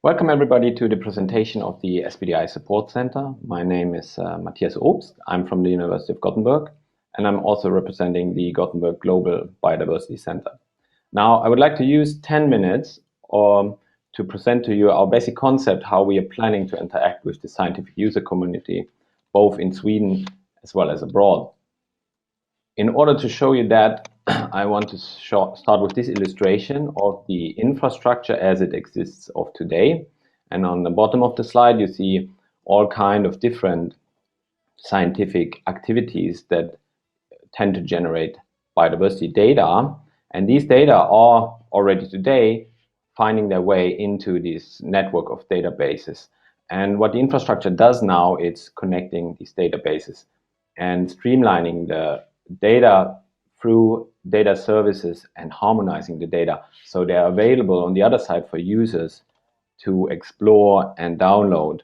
Welcome everybody to the presentation of the SBDI Support Center. My name is Matthias Obst. I'm from the University of Gothenburg, and I'm also representing the Gothenburg Global Biodiversity Center. Now, I would like to use 10 minutes to present to you our basic concept, how we are planning to interact with the scientific user community, both in Sweden as well as abroad. In order to show you that, I want to start with this illustration of the infrastructure as it exists of today. And on the bottom of the slide, you see all kind of different scientific activities that tend to generate biodiversity data. And these data are already today finding their way into this network of databases. And what the infrastructure does now, it's connecting these databases and streamlining the data through data services and harmonizing the data so they are available on the other side for users to explore and download.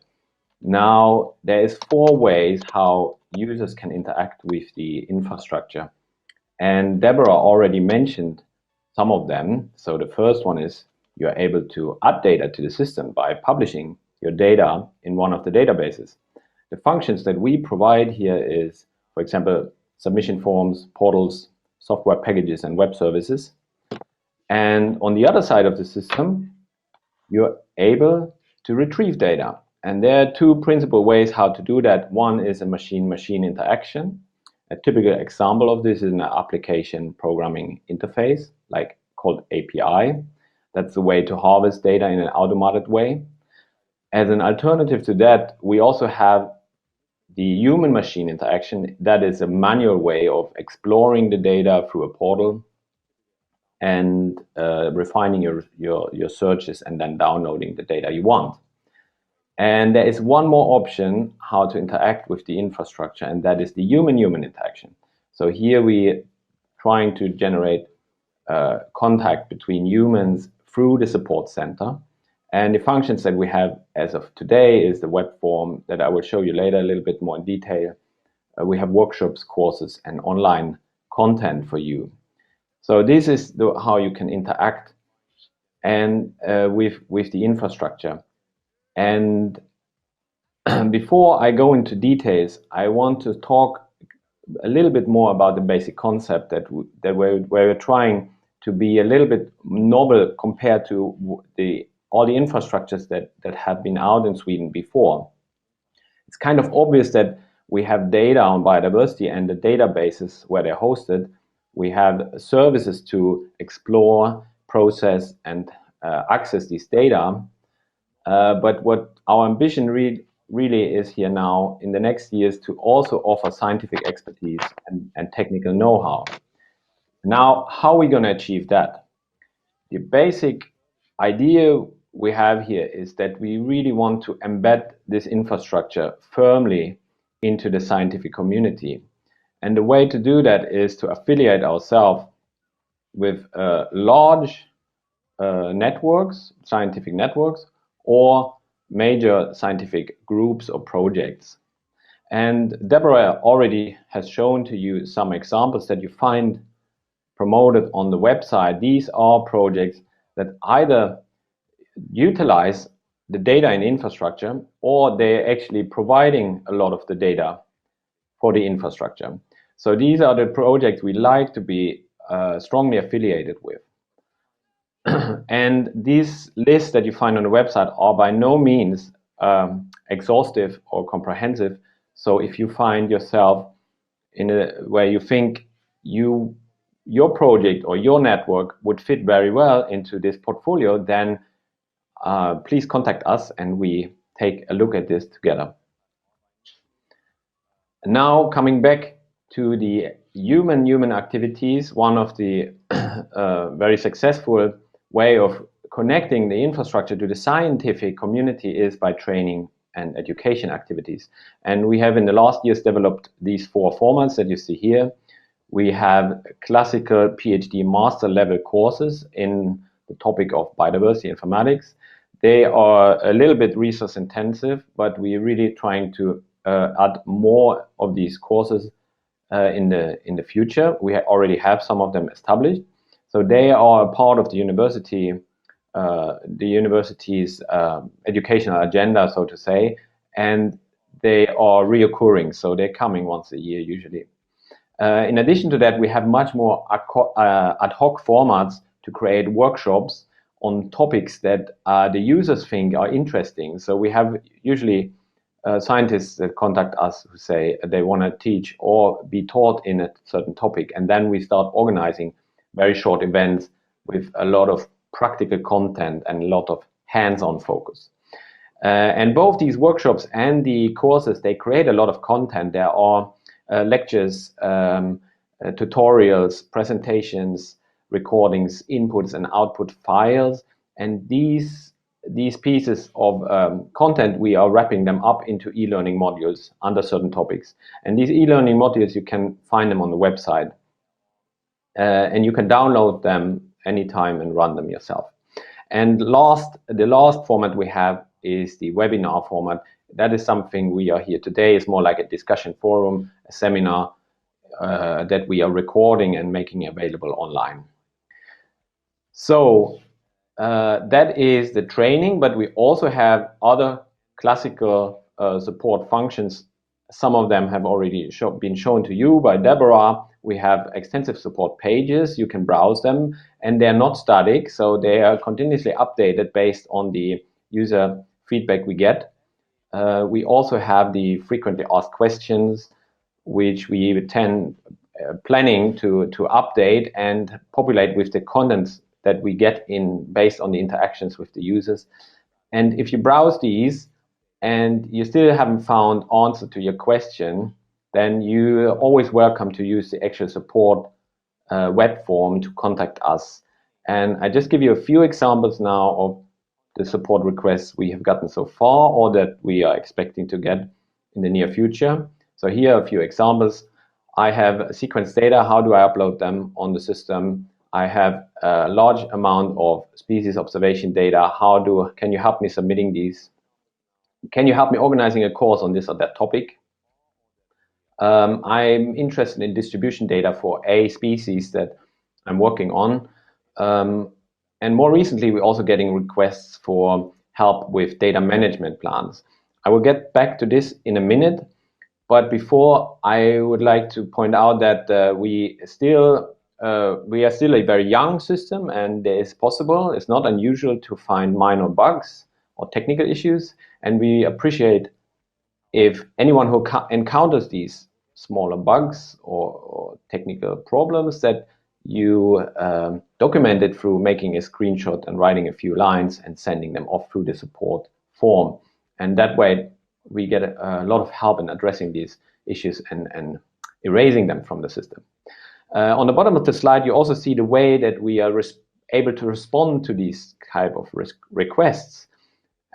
Now, there is 4 ways how users can interact with the infrastructure. And Deborah already mentioned some of them. So the first one is you're able to add data to the system by publishing your data in one of the databases. The functions that we provide here is, for example, submission forms, portals, software packages, and web services. And on the other side of the system, you're able to retrieve data. And there are 2 principal ways how to do that. One is a machine-machine interaction. A typical example of this is an application programming interface, like called API. That's the way to harvest data in an automated way. As an alternative to that, we also have the human-machine interaction. That is a manual way of exploring the data through a portal and refining your searches and then downloading the data you want. And there is one more option how to interact with the infrastructure, and that is the human-human interaction. So here we're trying to generate contact between humans through the support center. And the functions that we have as of today is the web form that I will show you later a little bit more in detail. We have workshops, courses, and online content for you. So this is how you can interact and with the infrastructure. And before I go into details, I want to talk a little bit more about the basic concept that we're trying to be a little bit novel compared to all the infrastructures that have been out in Sweden before. It's kind of obvious that we have data on biodiversity and the databases where they're hosted. We have services to explore, process, and access these data. But what our ambition really is here now in the next years to also offer scientific expertise and technical know-how. Now, how are we going to achieve that? The basic idea we have here is that we really want to embed this infrastructure firmly into the scientific community. And the way to do that is to affiliate ourselves with large networks, scientific networks, or major scientific groups or projects. And Deborah already has shown to you some examples that you find promoted on the website. These are projects that either utilize the data in infrastructure, or they're actually providing a lot of the data for the infrastructure. So these are the projects we like to be strongly affiliated with. And these lists that you find on the website are by no means exhaustive or comprehensive. So if you find yourself where you think your project or your network would fit very well into this portfolio, then please contact us and we take a look at this together. Now, coming back to the human activities, one of the very successful way of connecting the infrastructure to the scientific community is by training and education activities. And we have in the last years developed these 4 formats that you see here. We have classical PhD master level courses in the topic of biodiversity informatics. They are a little bit resource intensive, but we're really trying to add more of these courses in the future. We already have some of them established. So they are a part of the university the university's educational agenda, so to say, and they are reoccurring, so they're coming once a year usually. In addition to that, we have much more ad hoc formats to create workshops on topics that the users think are interesting. So we have usually scientists that contact us who say they want to teach or be taught in a certain topic, and then we start organizing very short events with a lot of practical content and a lot of hands-on focus. And both these workshops and the courses, they create a lot of content. There are lectures, tutorials, presentations, recordings, inputs and output files, and these pieces of content, we are wrapping them up into e-learning modules under certain topics. And these e-learning modules, you can find them on the website, and you can download them anytime and run them yourself. And the last format we have is the webinar format. That is something we are here today. It's more like a discussion forum, a seminar that we are recording and making available online. So that is the training, but we also have other classical support functions. Some of them have already been shown to you by Deborah. We have extensive support pages. You can browse them, and they're not static, so they are continuously updated based on the user feedback we get. We also have the frequently asked questions, which we planning to update and populate with the contents that we get in based on the interactions with the users. And if you browse these and you still haven't found answer to your question, then you're always welcome to use the actual support web form to contact us. And I just give you a few examples now of the support requests we have gotten so far or that we are expecting to get in the near future. So here are a few examples. I have sequence data. How do I upload them on the system? I have a large amount of species observation data. Can you help me submitting these? Can you help me organizing a course on this or that topic? I'm interested in distribution data for a species that I'm working on. And more recently, we're also getting requests for help with data management plans. I will get back to this in a minute, but before, I would like to point out that we are still a very young system, and it's not unusual to find minor bugs or technical issues, and we appreciate if anyone who encounters these smaller bugs or technical problems that you document it through making a screenshot and writing a few lines and sending them off through the support form. And that way we get a lot of help in addressing these issues and erasing them from the system. On the bottom of the slide, you also see the way that we are able to respond to these type of requests.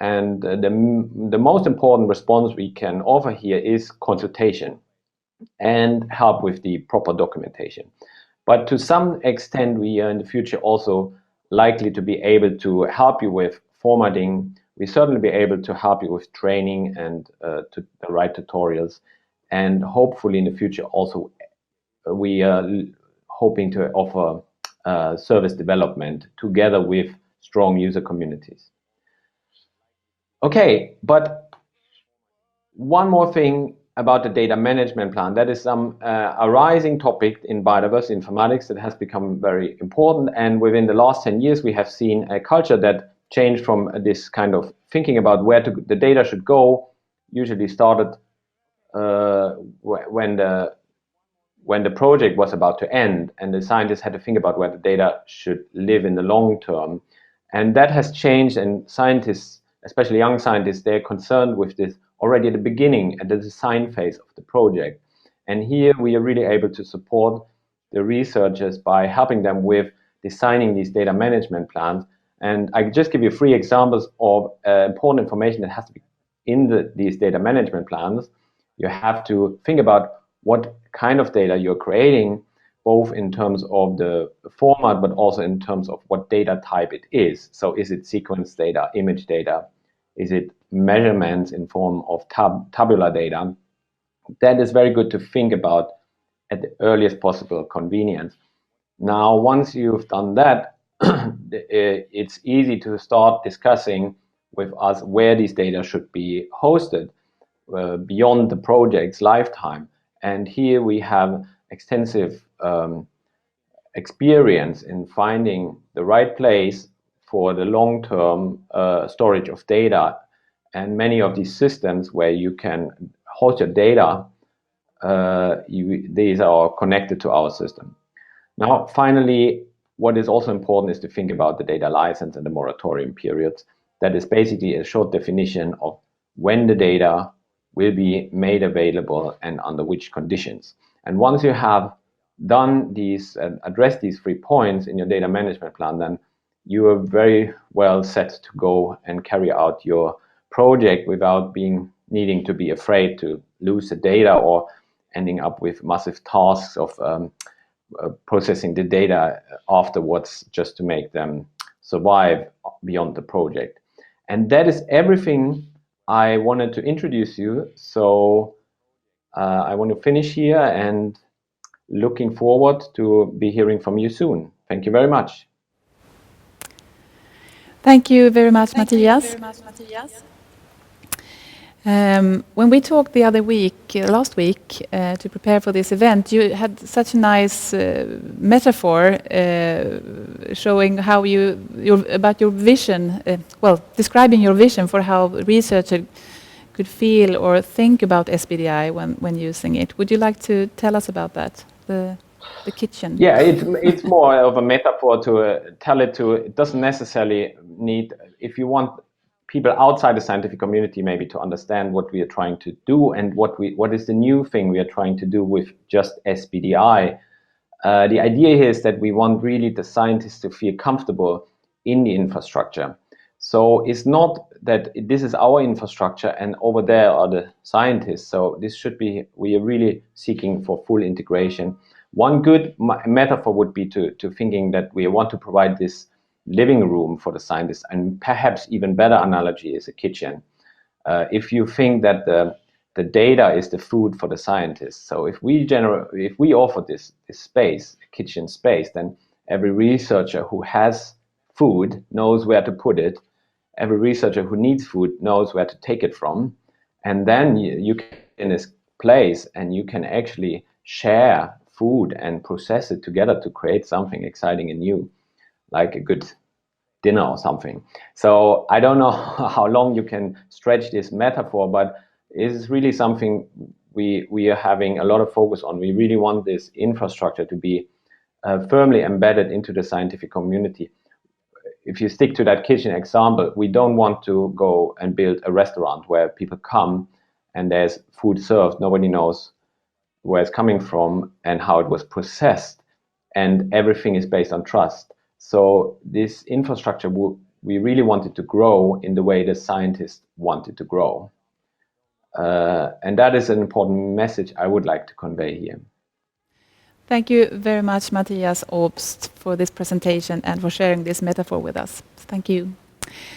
And the most important response we can offer here is consultation and help with the proper documentation. But to some extent, we are in the future also likely to be able to help you with formatting. We certainly be able to help you with training and to write tutorials. And hopefully in the future also, we are hoping to offer service development together with strong user communities. Okay, but one more thing about the data management plan. That is a rising topic in biodiversity informatics that has become very important. And within the last 10 years, we have seen a culture that changed from this kind of thinking about where the data should go, usually started when the project was about to end, and the scientists had to think about where the data should live in the long term. And that has changed, and scientists, especially young scientists, they're concerned with this already at the beginning, at the design phase of the project. And here we are really able to support the researchers by helping them with designing these data management plans. And I just give you 3 examples of important information that has to be in these data management plans. You have to think about what kind of data you're creating, both in terms of the format, but also in terms of what data type it is. So is it sequence data, image data? Is it measurements in form of tabular data? That is very good to think about at the earliest possible convenience. Now, once you've done that, it's easy to start discussing with us where these data should be hosted beyond the project's lifetime. And here we have extensive experience in finding the right place for the long-term storage of data. And many of these systems where you can host your data, these are connected to our system. Now, finally, what is also important is to think about the data license and the moratorium periods. That is basically a short definition of when the data will be made available and under which conditions. And once you have done these, addressed these 3 points in your data management plan, then you are very well set to go and carry out your project without needing to be afraid to lose the data or ending up with massive tasks of processing the data afterwards just to make them survive beyond the project. And that is everything I wanted to introduce you. So I want to finish here and looking forward to be hearing from you soon. Thank you very much. Thank you very much, Matthias. When we talked the other week, last week, to prepare for this event, you had such a nice metaphor showing how about your vision, describing your vision for how researchers could feel or think about SBDI when using it. Would you like to tell us about that, the kitchen? Yeah, it's more of a metaphor to tell it to. It doesn't necessarily need, if you want people outside the scientific community maybe to understand what we are trying to do and what is the new thing we are trying to do with just SBDI. The idea here is that we want really the scientists to feel comfortable in the infrastructure. So it's not that this is our infrastructure and over there are the scientists. So this should be, we are really seeking for full integration. One good metaphor would be to thinking that we want to provide this living room for the scientists, and perhaps even better analogy is a kitchen. If you think that the data is the food for the scientists, so if we offer this space, kitchen space, then every researcher who has food knows where to put it. Every researcher who needs food knows where to take it from, and then you can in this place and you can actually share food and process it together to create something exciting and new, like a good dinner or something. So I don't know how long you can stretch this metaphor, but it is really something we are having a lot of focus on. We really want this infrastructure to be firmly embedded into the scientific community. If you stick to that kitchen example, we don't want to go and build a restaurant where people come and there's food served. Nobody knows where it's coming from and how it was processed, and everything is based on trust. So this infrastructure, we really wanted to grow in the way the scientists wanted to grow. And that is an important message I would like to convey here. Thank you very much, Matthias Obst, for this presentation and for sharing this metaphor with us. Thank you.